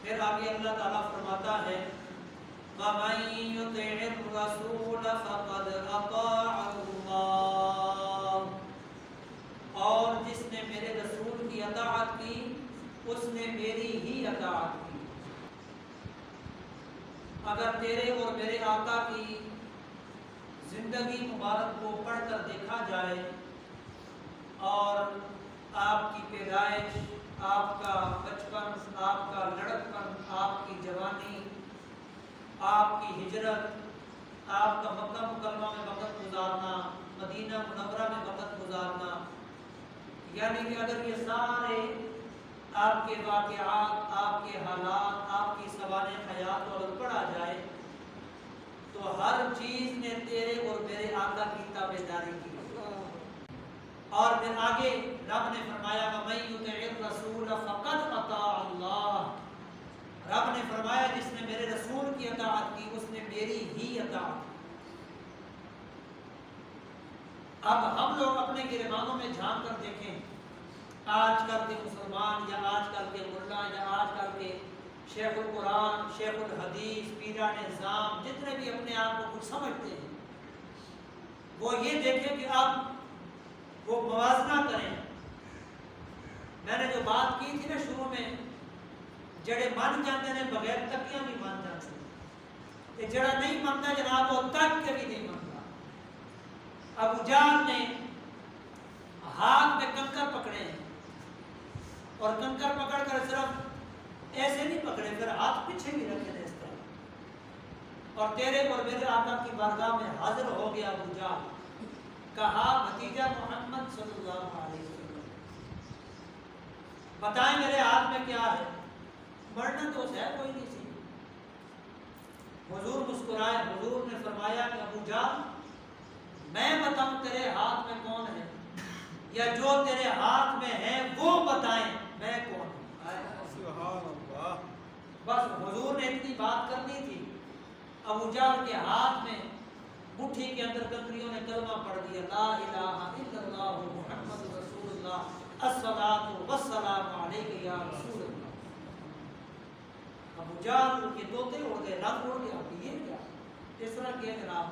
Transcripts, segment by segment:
پھر آگے اللہ تعالیٰ فرماتا ہے وَمَن يُطِعِ الرَّسُولَ فَقَدْ أَطَاعَ اللَّهَ، اور جس نے میرے رسول کی اطاعت کی اس نے میری ہی اطاعت کی۔ اگر تیرے اور میرے آقا کی زندگی مبارک کو پڑھ کر دیکھا جائے اور آپ کی پیدائش، آپ کا بچپن، آپ کا لڑکپن، آپ کی جوانی، آپ کی ہجرت، آپ کا مکہ مکرمہ میں وقت گزارنا، مدینہ منورہ میں وقت گزارنا، یعنی کہ اگر یہ سارے آپ کے واقعات، آپ کے حالات، آپ کی سوانح حیات اور پڑھا جائے تو ہر چیز نے تیرے اور میرے آقا کی تابعداری کی۔ اور پھر آگے رب نے فرمایا وَمَن يُطِعِ الرَّسُولَ فَقَدْ أَطَاعَ اللَّهَ، رب نے فرمایا جس نے میرے رسول کی اطاعت کی اس نے میری ہی اطاعت کی۔ اب ہم لوگ اپنے گریبانوں میں جھانک کر دیکھیں، آج کل کے مسلمان یا آج کل کے ملا یا آج کل کے شیخ القرآن، شیخ الحدیث، پیران نظام، جتنے بھی اپنے آپ کو کچھ سمجھتے ہیں، وہ یہ دیکھیں کہ اب وہ موازنہ کریں۔ میں نے جو بات کی تھی نا شروع میں، جڑے من جاتے ہیں بغیر تکیاں بھی من جاتے ہیں، جڑا نہیں منتا جناب وہ تک کے بھی نہیں منتا۔ ابو جہل نے ہاتھ میں کنکر پکڑے ہیں اور کنکر پکڑ کر صرف ایسے نہیں پکڑے، پھر ہاتھ پیچھے بھی رکھے تھے اس طرح، اور تیرے اور میرے آقا کی بارگاہ میں حاضر ہو گیا ابو جہل، کہا بھتیجا محمد صلی اللہ علیہ وسلم بتائیں میرے ہاتھ میں کیا ہے؟ مرنا تو ہے کوئی نہیں سی۔ حضور مسکرائے، حضور نے فرمایا کہ ابو جہل میں بتاؤں تیرے ہاتھ میں کون ہے یا جو تیرے ہاتھ میں ہے وہ بتائیں میں کون ہوں؟ سبحان اللہ۔ بس حضور نے اتنی بات کرنی تھی، ابو جہل کے ہاتھ میں مٹھی کے اندر کنکریوں نے کلمہ پڑھ دیا، لا الہ الا اللہ محمد رسول اللہ الصلاۃ والسلام علیک یا رسول اللہ۔ ابو جہل کے طوطے اڑ گئے، رنگ اڑ گیا، یہ کیا اس طرح کیا جناب؟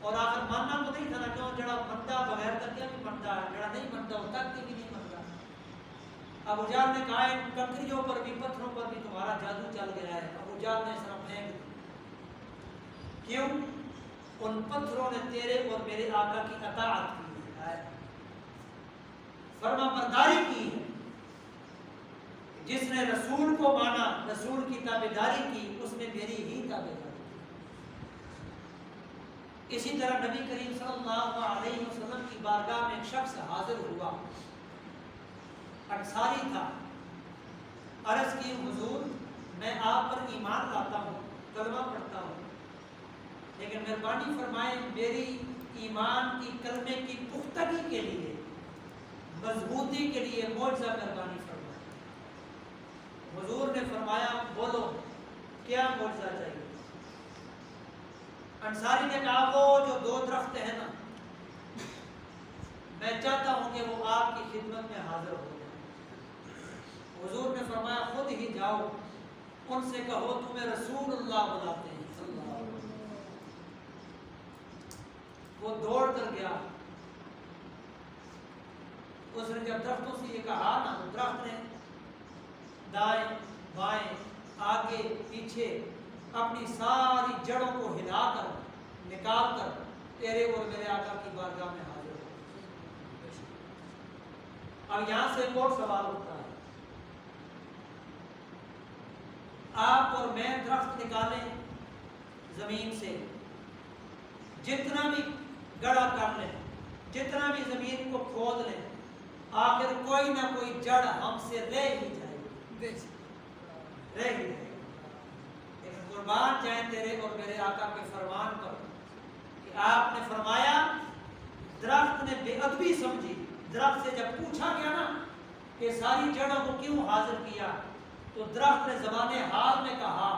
اور آخر ماننا تو نہیں تھا نا، کیوں جڑا منتا بغیر تکیا بھی منتا ہے، جڑا نہیں منتا وہ تک کے بھی نہیں منتا۔ ابو جہل نے کہا ان کنکریوں پر بھی پتھروں پر بھی تمہارا جادو چل گیا ہے۔ ابو جہل نے اس طرح پھینک دیا، کیوں؟ ان پتھروں نے تیرے اور میرے آقا کی اطاعت کی ہے، فرما برداری کی ہے۔ جس نے رسول کو مانا، رسول کی تابعداری کی، اس نے میری ہی تابعداری کی۔ اسی طرح نبی کریم صلی اللہ علیہ وسلم کی بارگاہ میں ایک شخص حاضر ہوا، انصاری تھا، عرض کی حضور میں آپ پر ایمان لاتا ہوں، کلمہ پڑھتا ہوں، لیکن مہربانی فرمائیں میری ایمان کی کلمے کی پختگی کے لیے، مضبوطی کے لیے معجزہ مہربانی فرمائیں۔ حضور نے فرمایا بولو کیا معجزہ چاہیے؟ انصاری نے کہا وہ جو دو درخت ہیں نا، میں چاہتا ہوں کہ وہ آپ کی خدمت میں حاضر ہو جائیں۔ حضور نے فرمایا خود ہی جاؤ، ان سے کہو تمہیں رسول اللہ بلاتے ہیں صلی اللہ علیہ وسلم۔ وہ دوڑ کر گیا، اس نے جب درختوں سے یہ کہا نا، درخت نے دائیں بائیں آگے پیچھے اپنی ساری جڑوں کو ہلا کر نکال کر تیرے اور میرے آقا کی بارگاہ میں حاضر ہو۔ اب یہاں سے ایک اور سوال اٹھتا ہے، آپ اور میں درخت نکالیں زمین سے، جتنا بھی گڑھا کر لیں، جتنا بھی زمین کو کھود لیں، آخر کوئی نہ کوئی جڑ ہم سے رہ ہی جائے گی، رہ ہی جائے گی۔ لیکن قربان جائیں تیرے اور میرے آقا کے فرمان پر کہ آپ نے فرمایا، درخت نے بے ادبی سمجھی، درخت سے جب پوچھا گیا نا کہ ساری جڑوں کو کیوں حاضر کیا، تو درخت نے زبان حال میں کہا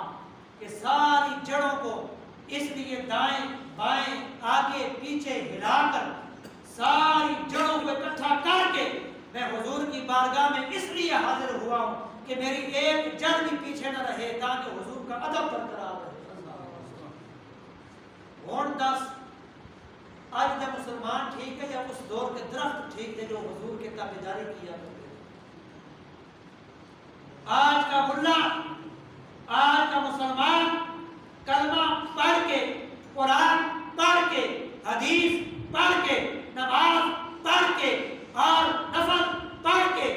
کہ ساری جڑوں کو اس لیے دائیں بائیں آگے پیچھے ہلا کر ساری جڑوں کو اکٹھا کر کے میں حضور کی بارگاہ میں اس لیے حاضر ہوا ہوں کہ میری ایک جڑ بھی پیچھے نہ رہے تاکہ حضور کا ادب برقرار رہے۔ ہون دس آج کا مسلمان ٹھیک ہے یا اس دور کے درخت ٹھیک تھے جو حضور کے تابعداری کیا کرتے تھے؟ آج کا ملا، آج کا مسلمان کلمہ پڑھ کے، قرآن پڑھ کے، حدیث پڑھ کے، نماز پڑھ کے اور نفل پڑھ کے،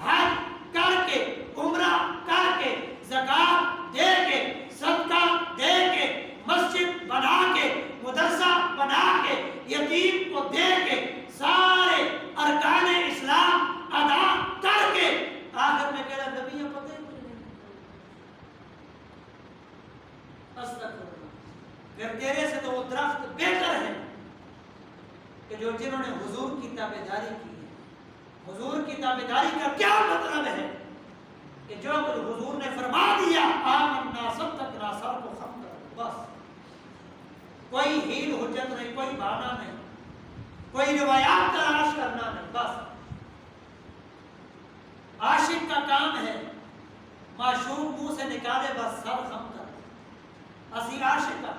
حج کر کے، عمرہ کر کے، زکات دے کے، صدقہ دے کے، مسجد بنا کے، مدرسہ بنا کے، یتیم کو دے کے، سارے ارکان اسلام ادا کر کے آخر میں کہہ رہا نبی ہے پتہ ہی نہیں۔ پھر تیرے سے تو وہ درخت بہتر ہے کہ جو جنہوں نے حضور کی تابعداری کی ہے۔ حضور کی تابعداری کا کیا مطلب ہے کہ جو کچھ حضور نے فرما دیا آمنا صدقنا سب کو ختم کر، بس کوئی ہیل حجت نہیں، کوئی بہانہ نہیں، کوئی روایات تلاش کرنا نہیں، بس عاشق کا کام ہے معشوق منہ سے نکالے بس سب ختم کر۔ اسی عاشق کا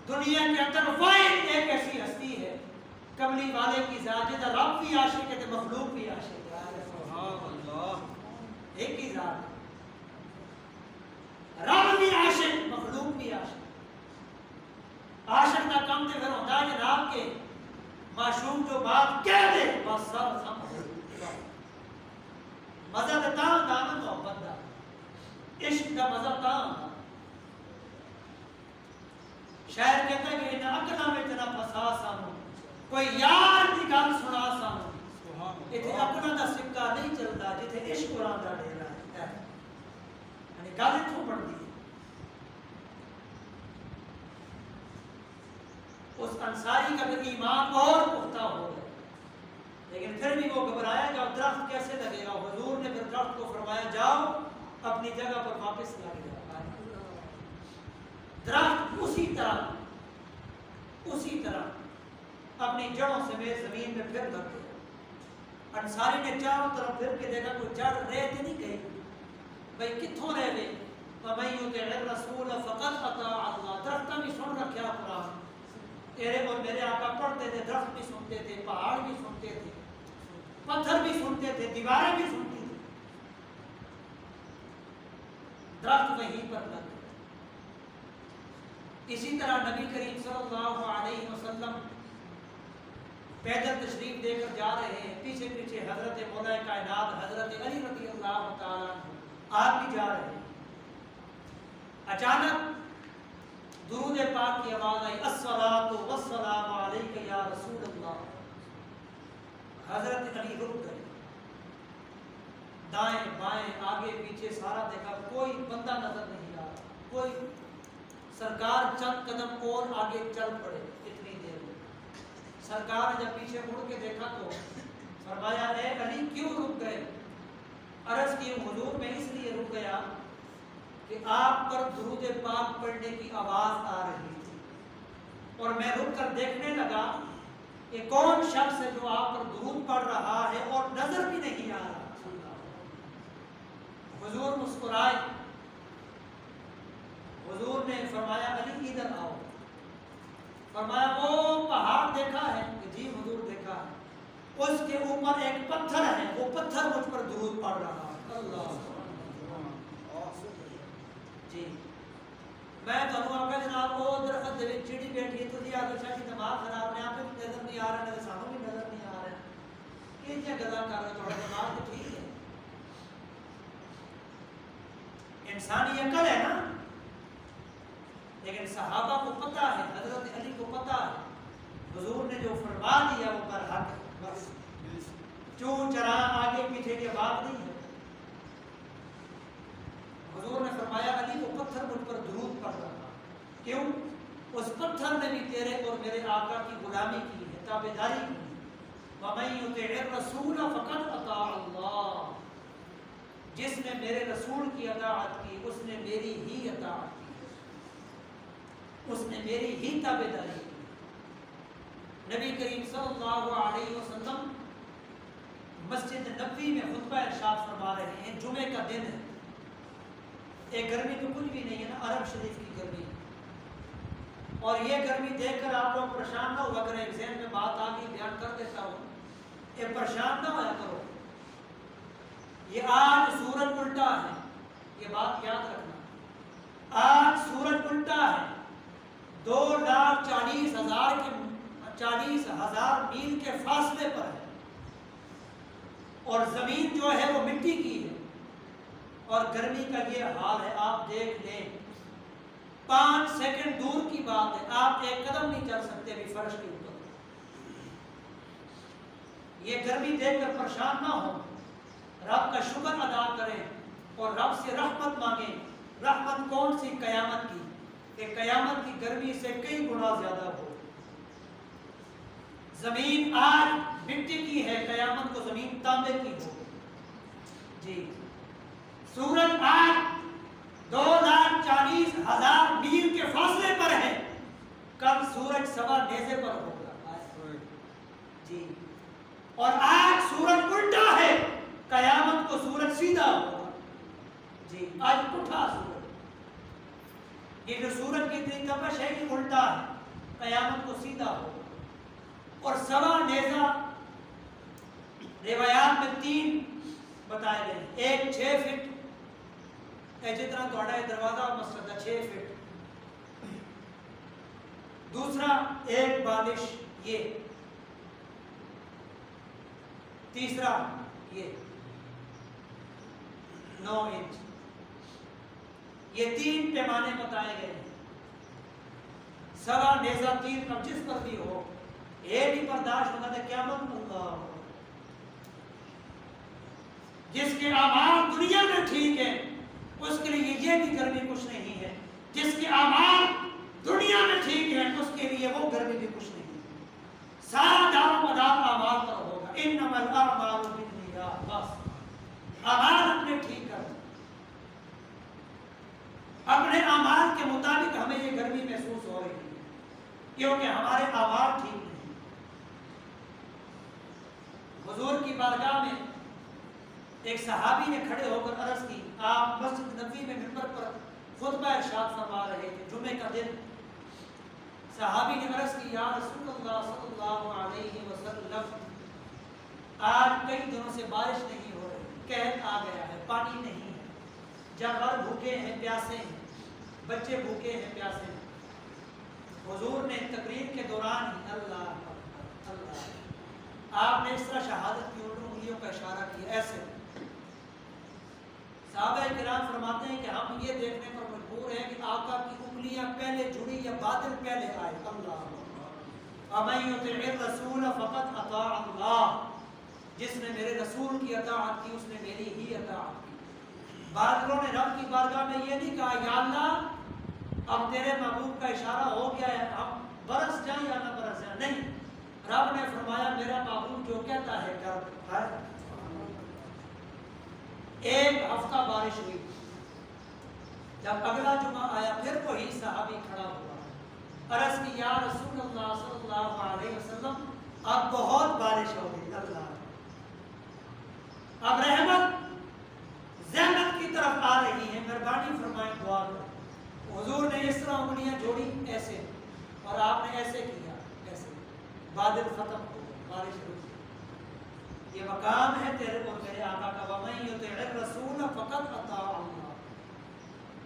دنیا کے اندر واحد ایک ایسی ہستی ہے کملی والے کی ذات جدھر رب بھی عاشق ہے تو مخلوق بھی عاشق ہے۔ سبحان اللہ، ایک ہی ذات، رب بھی عاشق، مخلوق بھی عاشق۔ عاشق کا کم تے پھر ہوتا ہے جناب کہ معشوق جو بات کہہ دے بس سب ختم ہو۔ مزہ تے تاں ہوندا نا محبت دا، عشق دا مزہ تاں ہوندا۔ شاعر کہتا ہے کہ انہاں اکلاں وچ نہ پھسا سانوں، کوئی یار دی گل سنا سانوں، ایتھے اکلاں دا سکہ نہیں چلدا جتھے عشق قرآن دا ڈیرا ہے۔ یعنی گل اتھوں بنتی ہے۔ اس انصاری کا بھی ایمان اور پختہ ہو گیا، لیکن پھر بھی وہ گھبرایا کہ درخت کیسے لگے گا۔ حضور نے پھر درخت کو فرمایا جاؤ اپنی جگہ پر واپس لگ جاؤ۔ درخت اسی طرح اپنی جڑوں سمیت زمین میں پھر لگ گیا۔ انصاری نے چاروں طرف پھر کے دیکھا کوئی جڑ رہ تے نہیں گئی، بھئی کتھوں رہ گئے؟ وَمَن يُطِعِ الرَّسُولَ فَقَدْ أَطَاعَ اللَّهَ۔ درختاں بھی سن رکھا قرآن، تیرے اور میرے آقا پڑھتے تھے، درخت بھی سنتے تھے، پہاڑ بھی سنتے تھے، پتھر بھی سنتے تھے، دیواریں بھی سنتی تھی۔ درخت وہیں پر لگ گئے۔ اسی طرح نبی کریم صلی اللہ علیہ وسلم پیدل تشریف دے کر جا رہے ہیں، پیچھے پیچھے حضرت مولا کائنات حضرت علی رضی اللہ تعالیٰ آپ بھی جا رہے ہیں۔ اچانک درود پاک کی آواز آئی، الصلاۃ والسلام علیک یا رسول اللہ۔ حضرت علی رک گئے، دائیں بائیں آگے پیچھے سارا دیکھا، کوئی بندہ نظر نہیں آ رہا، کوئی۔ سرکار چند قدم اور آگے چل پڑے، اتنی دیر میں سرکار نے جب پیچھے مڑ کے دیکھا تو فرمایا اے علی کیوں رک گئے؟ عرض کی حضور میں اس لیے رک گیا کہ آپ پر درود پاک پڑھنے کی آواز آ رہی تھی، اور میں رک کر دیکھنے لگا کہ کون شخص ہے جو آپ پر درود پڑھ رہا ہے اور نظر بھی نہیں آ رہا۔ حضور مسکرائے، حضور نے فرمایا علی ادھر آؤ۔ فرمایا وہ پہاڑ دیکھا ہے؟ کہ جی حضور دیکھا ہے۔ اس کے اوپر ایک پتھر ہے، وہ پتھر مجھ پر درود پڑھ رہا ہے۔ اللہ جی میں تو آگے جناب وہ درخت دے وچ چڑی بیٹھی ہے، تسی آگے شاہ کی دماغ خراب نے، آپ بھی نظر نہیں آ رہا، سانوں بھی نظر نہیں آ رہا، یہ کیا گلا کر رہے، تھوڑا دماغ تو ٹھیک ہے، انسانی عقل ہے نا۔ لیکن صحابہ کو پتہ ہے، حضرت علی کو پتہ ہے، حضور نے جو فرما دیا وہ پر حق ہے، بس چون چرا آگے پیچھے کی بات نہیں ہے۔ حضور نے فرمایا علی وہ پتھر مجھ پر درود پڑھ رہا، کیوں؟ اس پتھر نے بھی تیرے اور میرے آقا کی غلامی کی ہے، تابعداری کی ہے۔ وَمَن يُطِعِ الرَّسُولَ فَقَدْ أَطَاعَ اللَّهَ۔ جس نے میرے رسول کی اطاعت کی اس نے میری ہی اطاعت کی، اس نے میری ہی تابعداری کی۔ نبی کریم صلی اللہ علیہ وسلم مسجد نبوی میں خطبہ ارشاد فرما رہے ہیں، جمعے کا دن ہے، ایک گرمی تو کچھ بھی نہیں ہے نا، عرب شریف کی گرمی، اور یہ گرمی دیکھ کر آپ لوگ پریشان نہ ہوا کریں، ایک ذہن میں بات آ گئی بیان کر دیتا ہوں، یہ پریشان نہ ہویا کرو، یہ آج سورج الٹا ہے، یہ بات یاد رکھنا، آج سورج الٹا ہے، 2,40,000 میل کے فاصلے پر ہے، اور زمین جو ہے وہ مٹی کی ہے، اور گرمی کا یہ حال ہے، آپ دیکھ لیں 5 سیکنڈ دور کی بات ہے، آپ ایک قدم نہیں چل سکتے بھی فرش کے اوپر، یہ گرمی دیکھ کر پریشان نہ ہو، رب کا شکر ادا کریں اور رب سے رحمت مانگیں۔ رحمت کون سی؟ قیامت کی، کہ قیامت کی گرمی سے کئی گنا زیادہ ہو۔ زمین آج مٹی کی ہے، قیامت کو زمین تانبے کی ہو جی۔ سورج آج 2,40,000 میل کے فاصلے پر ہے، کل سورج سوا نیزے پر ہوگا جی، اور آج سورج الٹا ہے، قیامت کو سورج سیدھا ہوگا جی، آج پٹھا سورج، یہ جو سورج کی اتنی تپش ہے یہ الٹا ہے، قیامت کو سیدھا ہوگا، اور سوا نیزہ روایات میں 3 بتائے گئے، ایک 6 فٹ، جتنا تھوڑا دروازہ مسجد ہے 6 فٹ، دوسرا 1 بالش یہ، تیسرا یہ 9 انچ، یہ 3 پیمانے بتائے گئے ہیں۔ سوا نیزہ 3 اب جس پر بھی ہو، یہ بھی برداشت ہوگا تو قیامت اللہ، جس کے اعمال دنیا میں ٹھیک ہے اس کے لیے یہ بھی گرمی کچھ نہیں ہے، جس کے اعمال دنیا میں ٹھیک ہے اس کے لیے وہ گرمی بھی کچھ نہیں ہے، سارا دار و مدار اعمال پر ہوگا، انما الاعمال بالنیات، بس اعمال اپنے ٹھیک کر، اپنے اعمال کے مطابق ہمیں یہ گرمی محسوس ہو رہی ہے کیونکہ ہمارے اعمال ٹھیک نہیں۔ حضور کی بارگاہ میں ایک صحابی نے کھڑے ہو کر عرض کی، آپ مسجد نبوی میں منبر پر خطبہ ارشاد فرما رہے تھے، جمعے کا دن، صحابی نے عرض کی، یا رسول اللہ صلی اللہ علیہ وسلم، آج کئی دنوں سے بارش نہیں ہو رہی، قحط آ گیا ہے، پانی نہیں ہے، جانور بھوکے ہیں پیاسے ہیں، بچے بھوکے ہیں پیاسے ہیں۔ حضور نے تقریر کے دوران ہی اللہ اللہ، آپ نے اس طرح شہادت کی انگلیوں کا اشارہ کیا، ایسے صحابہ کرام فرماتے ہیں کہ ہم یہ دیکھنے پر مجبور ہیں کہ آقا کی انگلیاں پہلے جڑی یا بادل پہلے آئے، اللہ وَمَن يُطِعِ الرَّسُولَ فَقَدْ أَطَاعَ اللَّهَ، جس نے میرے رسول کی اطاعت کی اس نے میری ہی اطاعت کی۔ بادلوں نے رب کی بارگاہ میں یہ نہیں کہا یا اللہ اب تیرے محبوب کا اشارہ ہو گیا ہے، اب برس جائیں یا نہ برس جائیں، نہیں، رب نے فرمایا میرا محبوب جو کہتا ہے کر۔ ایک ہفتہ بارش ہوئی، جب اگلا جمعہ آیا پھر وہی صحابی کھڑا ہوا، عرض کی، یا رسول اللہ صلی اللہ علیہ وسلم اب بہت بارش ہو گئی، اللہ اب رحمت زحمت کی طرف آ رہی ہے، مہربانی فرمائیں دعا کرو۔ حضور نے اس طرح انگلیاں جوڑی ایسے، اور آپ نے ایسے کیا، ایسے، بادل ختم ہو گئے، بارش رک گئی۔ یہ مقام ہے تیرے اور میرے آقا کا، وَمَن يُطِعِ الرَّسُولَ فَقَدْ أَطَاعَ اللَّهَ،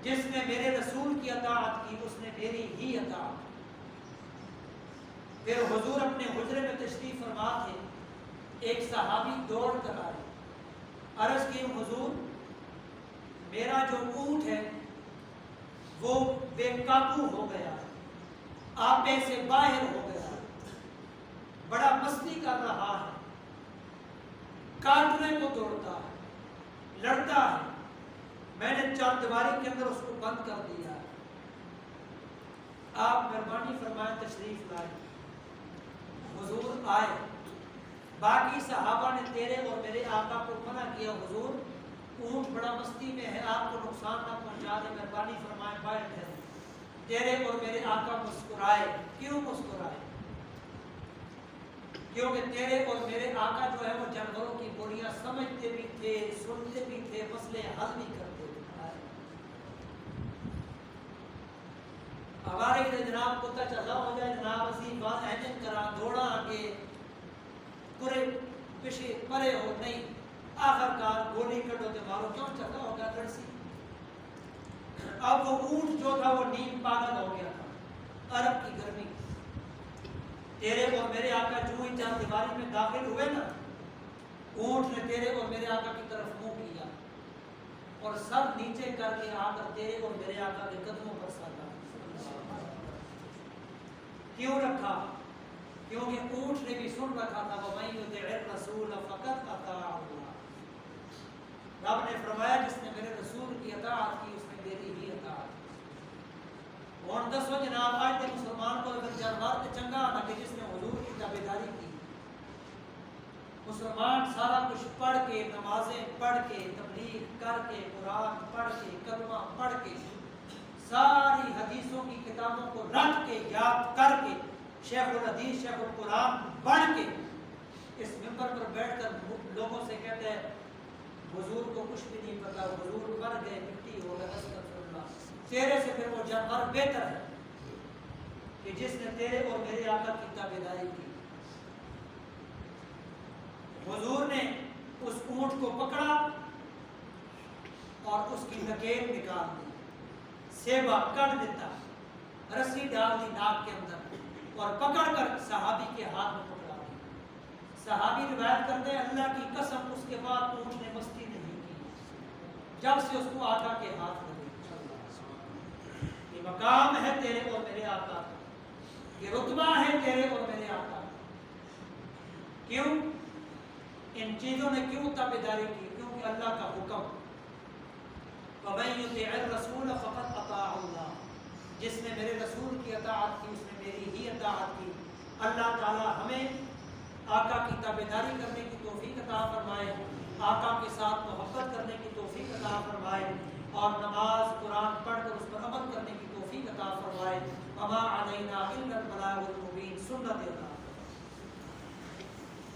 جس نے میرے رسول کی اطاعت کی اس نے میری ہی اطاعت کی۔ پھر حضور اپنے حجرے میں تشریف فرما تھے، ایک صحابی دوڑ کر آئے، عرض کی، حضور میرا جو اونٹ ہے وہ بے قابو ہو گیا، آپے سے باہر ہو گیا، بڑا مستی کر رہا ہے، کاٹنے کو دوڑتا ہے، لڑتا ہے، میں نے چار دیواری کے اندر اس کو بند کر دیا۔ آپ مہربانی فرمائیں تشریف لائے۔ حضور آئے، باقی صحابہ نے تیرے اور میرے آقا کو منع کیا، حضور اونٹ بڑا مستی میں ہے، آپ کو نقصان نہ پہنچا دے، مہربانی فرمائیں باہر ٹھہرے۔ تیرے اور میرے آقا مسکرائے، کیوں مسکرائے؟ کیونکہ تیرے اور میرے آقا جو ہے وہ جانوروں کی بولیاں سمجھتے بھی تھے، سنتے بھی تھے، مسئلے حل بھی کرتے تھے۔ ہمارے لیے جناب کتا چلا ہو جائے جناب اسی بات اہجن کرا دوڑا آگے پورے پیچھے پرے ہو نہیں، آخر کار گولی کٹو تے مارو، کیوں چلا ہوگا لڑسی۔ اب وہ اونٹ جو تھا وہ نیم پاگل ہو گیا تھا عرب کی گرمی۔ تیرے اور میرے آقا جو ہی چار دیواری میں داخل ہوئے نا، اونٹ نے تیرے اور میرے آقا کی طرف منہ کیا اور سر نیچے کر کے آ کر تیرے اور میرے آقا کے قدموں پر ساتا۔ کیوں رکھا؟ کیونکہ اونٹ نے بھی سن رکھا تھا وَمَن يُطِعِ الرَّسُولَ فَقَدْ أَطَاعَ اللَّهَ۔ رب نے فرمایا جس نے میرے رسول کی اطاعت کی اس نے میری ہی اطاعت کی۔ اور دسو جناب آج تے مسلمان کو اگر جانور تے چنگا نہ کہ جس نے حضور کی تابعداری کی۔ مسلمان سارا کچھ پڑھ کے، نمازیں پڑھ کے، تبلیغ کر کے، قرآن پڑھ کے، کلمہ پڑھ کے، ساری حدیثوں کی کتابوں کو رٹ کے یاد کر کے، شیخ الحدیث شیخ القرآن بن کے اس ممبر پر بیٹھ کر لوگوں سے کہتے ہیں حضور کو کچھ بھی نہیں پتا، حضور مر گئے، مٹی ہو گئے، استغفر اللہ۔ تیرے سے پھر وہ جانور بہتر ہے کہ جس نے تیرے اور میرے آقا کی تابعداری کی۔ حضور نے اس اونٹ کو پکڑا اور اس کی نکیل نکال دی، سیبا کٹ دیتا، رسی ڈال دی ناک کے اندر اور پکڑ کر صحابی کے ہاتھ میں پکڑا دی۔ صحابی روایت کرتے ہیں اللہ کی قسم اس کے بعد اونٹ نے مستی نہیں کی جب سے اس کو آقا کے ہاتھ لگے۔ یہ مقام ہے تیرے اور میرے آقا کا، یہ رتبہ ہے تیرے اور میرے آقا کا۔ کیوں؟ ان چیزوں نے کیوں تابعداری کی؟ کیونکہ اللہ کا حکم وَمَن يُطِعِ الرَّسُولَ فَقَدْ أَطَاعَ اللَّهَ، جس نے میرے رسول کی اطاعت کی اس نے میری ہی اطاعت کی۔ اللہ تعالی ہمیں آقا کی تابعداری کرنے کی توفیق عطا فرمائے، آقا کے ساتھ محبت کرنے کی توفیق عطا فرمائے اور نماز قرآن پڑھ کر اس پر عمل کرنے کی توفیق عطا فرمائے۔ وَمَا عَلَيْنَا إِلَّا الْبَلَاغُ الْمُبِينُ۔ سنت